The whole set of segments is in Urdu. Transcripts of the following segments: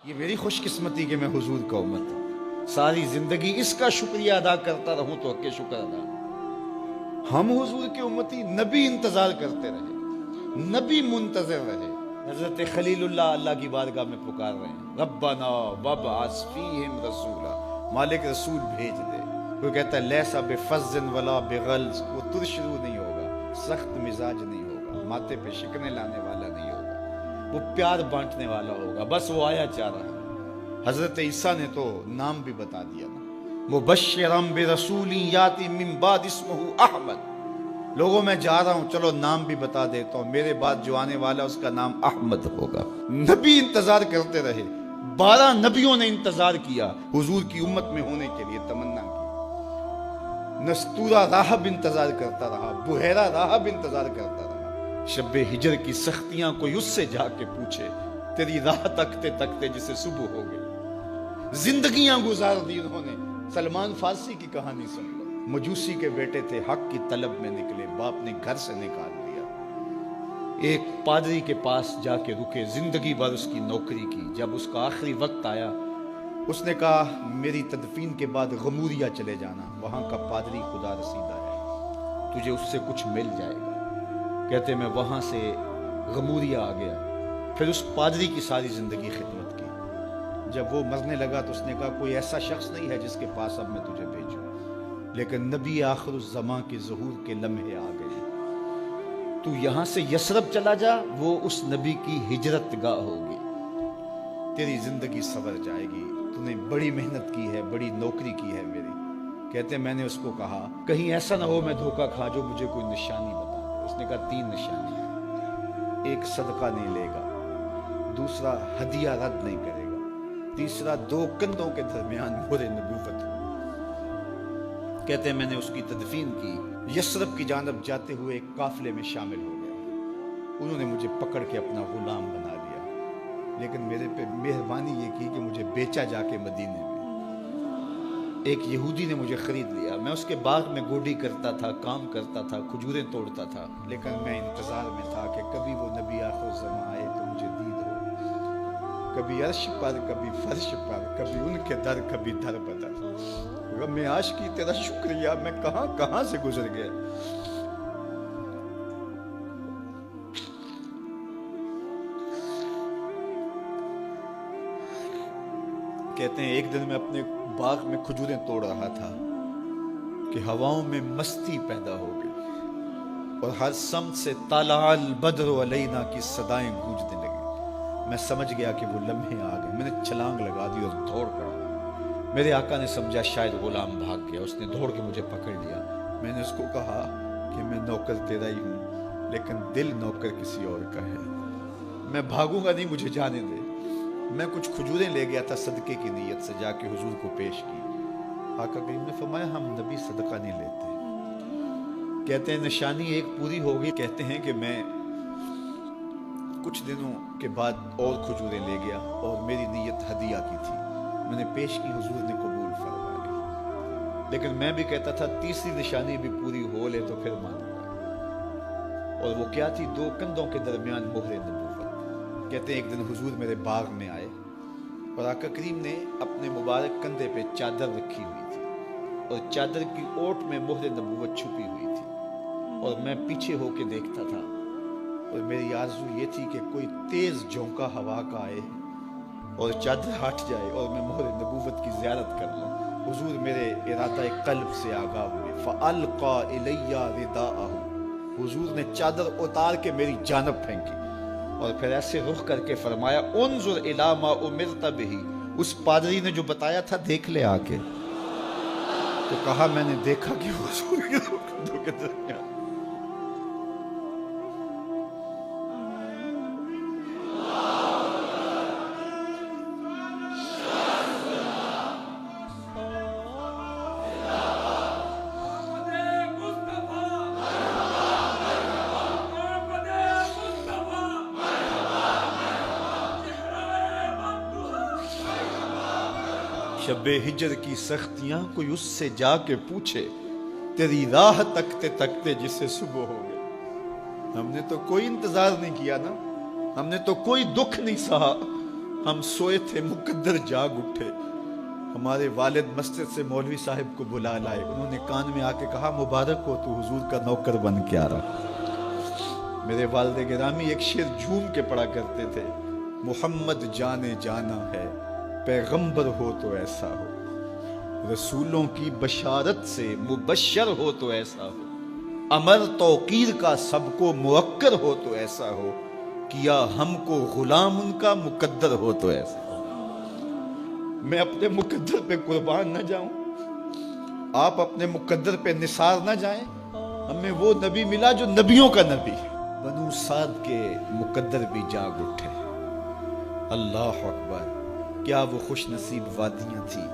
یہ میری خوش قسمتی کہ میں حضور کا امت ہوں، ساری زندگی اس کا شکریہ ادا کرتا رہوں تو حق شکر ادا۔ ہم حضور کے امتی، نبی انتظار کرتے رہے، نبی منتظر رہے۔ حضرت خلیل اللہ کی بارگاہ میں پکار رہے ہیں، ربنا وابعث فیہم رسولا، مالک رسول بھیج دے۔ وہ کہتا ہے لیسا بفظ ولا بغلظ، وہ ترشرو نہیں ہوگا، سخت مزاج نہیں ہوگا، ماتھے پہ شکنے لانے والا نہیں ہوگا، وہ پیار بانٹنے والا ہوگا۔ بس وہ آیا چاہ رہا ہے۔ حضرت عیسیٰ نے تو نام بھی بتا دیا نا، مبشرا برسول یاتی من بعد اسمہ احمد۔ لوگوں میں جا رہا ہوں، چلو نام بھی بتا دیتا ہوں، میرے بعد جو آنے والا اس کا نام احمد ہوگا۔ نبی انتظار کرتے رہے، 12 نبیوں نے انتظار کیا حضور کی امت میں ہونے کے لیے، تمنا کی۔ نستورہ راہب انتظار کرتا رہا، بحیرہ راہب انتظار کرتا رہا۔ شب ہجر کی سختیاں کوئی اس سے جا کے پوچھے، تیری راہ تکتے تکتے جسے صبح ہو گئی۔ زندگیاں گزار دی انہوں نے۔ سلمان فارسی کی کہانی سن لو، مجوسی کے بیٹے تھے، حق کی طلب میں نکلے، باپ نے گھر سے نکال دیا، ایک پادری کے پاس جا کے رکے، زندگی بھر اس کی نوکری کی۔ جب اس کا آخری وقت آیا، اس نے کہا میری تدفین کے بعد غموریہ چلے جانا، وہاں کا پادری خدا رسیدہ ہے، تجھے اس سے کچھ مل جائے گا۔ کہتے میں وہاں سے غموریہ آ گیا، پھر اس پادری کی ساری زندگی خدمت کی۔ جب وہ مرنے لگا تو اس نے کہا کوئی ایسا شخص نہیں ہے جس کے پاس اب میں تجھے بھیجوں، لیکن نبی آخر الزماں کے ظہور کے لمحے آ گئے۔ تو یہاں سے یثرب چلا جا، وہ اس نبی کی ہجرت گاہ ہوگی، تیری زندگی سنور جائے گی، تو نے بڑی محنت کی ہے، بڑی نوکری کی ہے میری۔ کہتے میں نے اس کو کہا کہیں ایسا نہ ہو میں دھوکہ کھا جو مجھے کوئی نشانی بتا دے۔ اس نے کہا 3 نشانیاں، ایک صدقہ نہیں لے گا، دوسرا ہدیہ رد نہیں کرے گا، تیسرا 2 کندھوں کے درمیان مہر نبوت ہو۔ کہتے ہیں میں نے اس کی تدفین کی، یثرب کی جانب جاتے ہوئے ایک قافلے میں شامل ہو گیا۔ انہوں نے مجھے پکڑ کے اپنا غلام بنا لیا، لیکن میرے پہ مہربانی یہ کی کہ مجھے بیچا جا کے مدینے میں۔ ایک یہودی نے مجھے خرید لیا، میں اس کے باغ میں گوڈی کرتا تھا، کام کرتا تھا، کھجوریں توڑتا تھا، لیکن میں انتظار میں تھا کہ کبھی وہ نبی آخر الزماں آئے تو مجھے دید ہو، کبھی عرش پر، کبھی فرش پر، کبھی ان کے در، کبھی در بدر۔ میں عاشقی تیرا شکریہ، میں کہاں کہاں سے گزر گیا۔ کہتے ہیں ایک دن میں اپنے باغ میں کھجوریں توڑ رہا تھا کہ ہواؤں میں مستی پیدا ہو گئی، اور ہر سمت سے طلع البدر علینا کی صدائیں گونجنے لگی۔ میں سمجھ گیا کہ وہ لمحے آ گئے، میں نے چھلانگ لگا دی اور دوڑ پڑا۔ میرے آقا نے سمجھا شاید غلام بھاگ گیا، اس نے دوڑ کے مجھے پکڑ لیا۔ میں نے اس کو کہا کہ میں نوکر تیرا ہی ہوں، لیکن دل نوکر کسی اور کا ہے، میں بھاگوں گا نہیں، مجھے جانے دے۔ میں کچھ کھجوریں لے گیا تھا صدقے کی نیت سے، جا کے حضور کو پیش کی۔ آقا کریم نے فرمایا ہم نبی صدقہ نہیں لیتے۔ کہتے ہیں نشانی ایک پوری ہو گئی۔ کہتے ہیں کہ میں کچھ دنوں کے بعد اور کھجوریں لے گیا، اور میری نیت ہدیہ کی تھی، میں نے پیش کی، حضور نے قبول فرما لی۔ لیکن میں بھی کہتا تھا تیسری نشانی بھی پوری ہو لے تو پھر مانوں گا، اور وہ کیا تھی؟ 2 کندھوں کے درمیان مہر نبوت۔ کہتے ہیں ایک دن حضور میرے باغ میں آئے، اور آقا کریم نے اپنے مبارک کندھے پہ چادر رکھی ہوئی تھی، اور چادر کی اوٹ میں مہر نبوت چھپی ہوئی تھی، اور میں پیچھے ہو کے دیکھتا تھا، اور میری آرزو یہ تھی کہ کوئی تیز جھونکا ہوا کا آئے اور چادر ہٹ جائے اور میں مہر نبوت کی زیارت کر لوں۔ حضور میرے ارادہ قلب سے آگاہ ہوئے، فَأَلْقَى إِلَيَّ رِدَاءَهُ، حضور نے چادر اتار کے میری جانب پھینکی، اور پھر ایسے رخ کر کے فرمایا انظر الی ما امرت بہ، اس پادری نے جو بتایا تھا دیکھ لے آ کے۔ تو کہا میں نے دیکھا کہ حضور کے کندھوں کے درمیان شب ہجر کی سختیاں کوئی اس سے جا کے پوچھے، تیری راہ تکتے تکتے جسے صبح ہو گئے۔ ہم نے تو کوئی انتظار نہیں کیا نا، ہم نے تو کوئی دکھ نہیں سہا، ہم سوئے تھے مقدر جاگ اٹھے. ہمارے والد مسجد سے مولوی صاحب کو بلا لائے. انہوں نے کان میں آ کے کہا مبارک ہو تو حضور کا نوکر بن کے آ رہا. میرے والد گرامی ایک شعر جھوم کے پڑھا کرتے تھے, محمد جانے جانا ہے پیغمبر ہو تو ایسا ہو, رسولوں کی بشارت سے مبشر ہو تو ایسا ہو, امر توقیر کا سب کو موکر ہو تو ایسا ہو, کیا ہم کو غلام ان کا مقدر ہو تو ایسا ہو. میں اپنے مقدر پہ قربان نہ جاؤں, آپ اپنے مقدر پہ نثار نہ جائیں. ہمیں وہ نبی ملا جو نبیوں کا نبی. بنو سعد کے مقدر بھی جاگ اٹھے. اللہ اکبر. کیا وہ خوش نصیب وادیاں تھیں,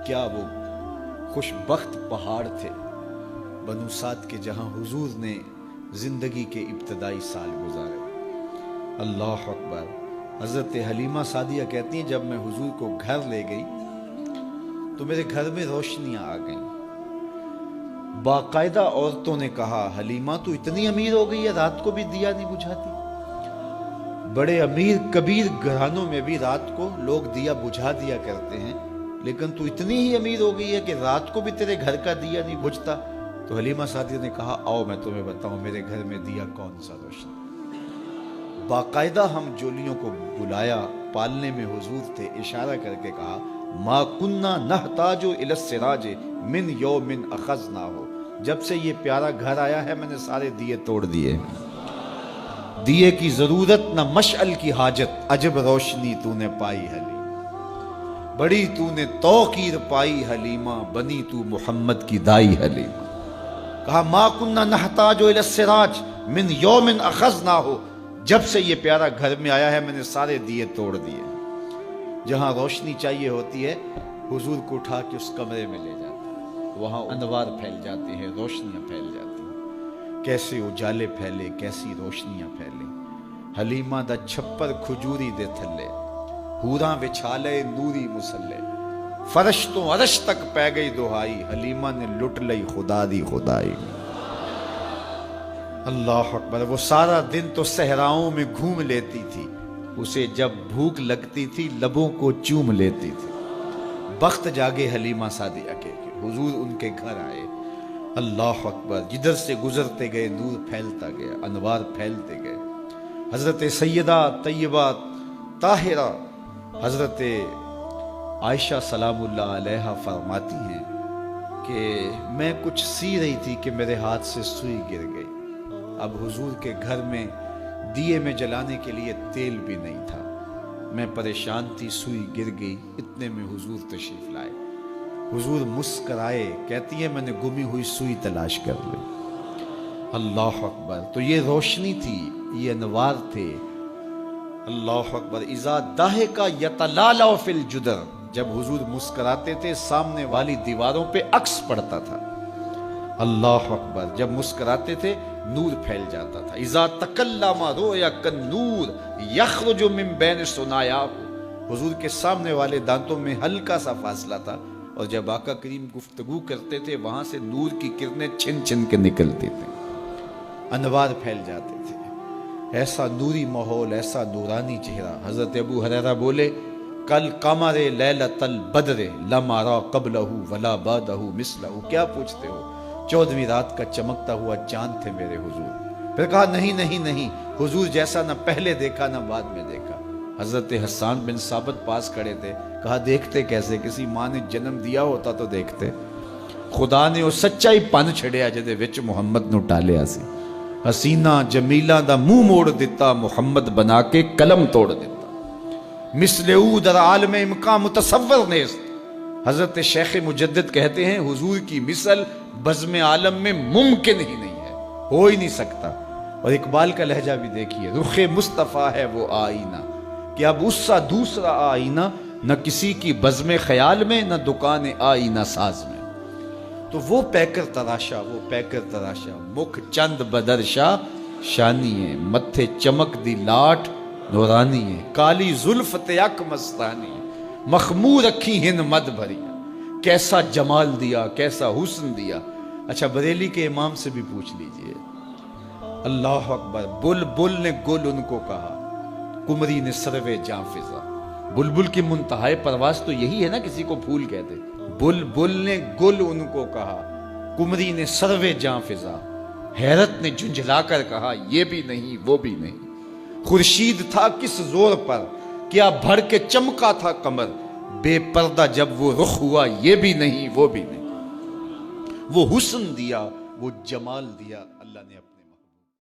کیا وہ خوش بخت پہاڑ تھے بنو سعد کے, جہاں حضور نے زندگی کے ابتدائی سال گزارے. اللہ اکبر. حضرت حلیمہ سعدیہ کہتی ہیں جب میں حضور کو گھر لے گئی تو میرے گھر میں روشنیاں آ گئیں. باقاعدہ عورتوں نے کہا حلیمہ تو اتنی امیر ہو گئی ہے رات کو بھی دیا نہیں بجھاتی. بڑے امیر کبیر گھرانوں میں بھی رات کو لوگ دیا بجھا دیا کرتے ہیں, لیکن تو اتنی ہی امیر ہو گئی ہے کہ رات کو بھی تیرے گھر کا دیا نہیں بجھتا. تو حلیمہ سعدیہ نے کہا آؤ میں تمہیں بتاؤں میرے گھر میں دیا کون سا روشن. باقاعدہ ہم جولیوں کو بلایا, پالنے میں حضور تھے, اشارہ کر کے کہا ما کننا نحتاج الی السراج من یوم اخذناہ, جب سے یہ پیارا گھر آیا ہے میں نے سارے دیے توڑ دیے. دیے کی ضرورت نہ مشعل کی حاجت, عجب روشنی تو نے پائی حلیم, بڑی تو نے توقیر پائی حلیمہ, بنی تو محمد کی دائی حلیمہ. کہا ما کننا نحتاج الی السراج من یوم اخذناہ, جب سے یہ پیارا گھر میں آیا ہے میں نے سارے دیے توڑ دیے. جہاں روشنی چاہیے ہوتی ہے حضور کو اٹھا کے اس کمرے میں لے جاتے ہیں, وہاں انوار پھیل جاتے ہیں, روشنیاں پھیل جاتی ہیں. کیسے اجالے پھیلے, کیسی روشنیاں پھیلیں. حلیمہ دا چھپر کھجوری دے تھلے, حوراں وچھالے نوری مسلے, فرش تو عرش تک پہ گئی دہائی, حلیمہ نے لٹ لئی خدا دی خدائی. اللہ اکبر. وہ سارا دن تو صحراؤں میں گھوم لیتی تھی, اسے جب بھوک لگتی تھی لبوں کو چوم لیتی تھی. بخت جاگے حلیمہ سعدیہ کے حضور ان کے گھر آئے. اللہ اکبر. جدھر سے گزرتے گئے نور پھیلتا گیا, انوار پھیلتے گئے. حضرت سیدہ طیبہ طاہرہ حضرت عائشہ سلام اللہ علیہا فرماتی ہیں کہ میں کچھ سی رہی تھی کہ میرے ہاتھ سے سوئی گر گئی. اب حضور کے گھر میں دیے میں جلانے کے لیے تیل بھی نہیں تھا. میں پریشان تھی, سوئی گر گئی. اتنے میں حضور تشریف لائے. حضور مسکرائے, کہتی ہے میں نے گمی ہوئی سوئی تلاش کر لی. اللہ اکبر. تو یہ روشنی تھی, یہ انوار تھے. اللہ اکبر. اذا ضحک یتلالع فی الجدر, جب حضور مسکراتے تھے سامنے والی دیواروں پہ عکس پڑتا تھا. اللہ اکبر. جب مسکراتے تھے نور پھیل جاتا تھا. اذا تکلم رؤیا کالنور یخرج من بین ثنایاہ, حضور کے سامنے والے دانتوں میں ہلکا سا فاصلہ تھا, اور جب آقا کریم گفتگو کرتے تھے وہاں سے نور کی کرنیں چھن چھن کے نکلتی تھیں, انوار پھیل جاتے تھے. ایسا نوری ماحول, ایسا نورانی چہرہ. حضرت ابو ہریرہ بولے کل قمر لیلۃ البدر لم ارى قبلہ ولا بعدہ مثلہ. کیا پوچھتے ہو, 14ویں رات کا چمکتا ہوا چاند تھے میرے حضور. پھر کہا نہیں نہیں نہیں, حضور جیسا نہ پہلے دیکھا نہ بعد میں دیکھا. حضرت حسان بن ثابت پاس کھڑے تھے. کہا دیکھتے کیسے, کسی ماں نے جنم دیا ہوتا تو دیکھتے. خدا نے وہ سچائی پن چھڑیا جدے وچ محمد نو ٹالیا سی. حسینہ جمیلہ دا منہ موڑ دیتا, محمد بنا کے قلم توڑ دیتا. مثل او در عالم امکان متصور نیست. حضرت شیخ مجدد کہتے ہیں حضور کی مثل بزم عالم میں ممکن ہی نہیں ہے, ہو ہی نہیں سکتا. اور اقبال کا لہجہ بھی دیکھیے, رخ مصطفیٰ ہے وہ آئینہ کہ اب اس سا دوسرا آئینہ, نہ کسی کی بزم خیال میں نہ دکان آئینہ ساز میں. تو وہ پیکر تراشا, وہ پیکر تراشا, مکھ چند بدرشا شانی ہے, متھے چمک دی لاٹ نورانی ہے, کالی زلف تیک مستانی ہے, مخمور رکھی ہن مد بھری. کیسا جمال دیا, کیسا حسن دیا. اچھا بریلی کے امام سے بھی پوچھ لیجئے. اللہ اکبر. بل بل نے گل ان کو کہا, کمری نے سروے جاں فضا. بلبل کی منتہائے پرواز تو یہی ہے نا، کسی کو پھول کہہ دے. بلبل نے گل ان کو کہا، کمری نے سروے جاں فضا، حیرت نے جھنجھلا کر کہا یہ بھی نہیں وہ بھی نہیں. خورشید تھا کس زور پر، کیا بھر کے چمکا تھا قمر، بے پردہ جب وہ رخ ہوا یہ بھی نہیں وہ بھی نہیں. وہ حسن دیا وہ جمال دیا اللہ نے اپنا.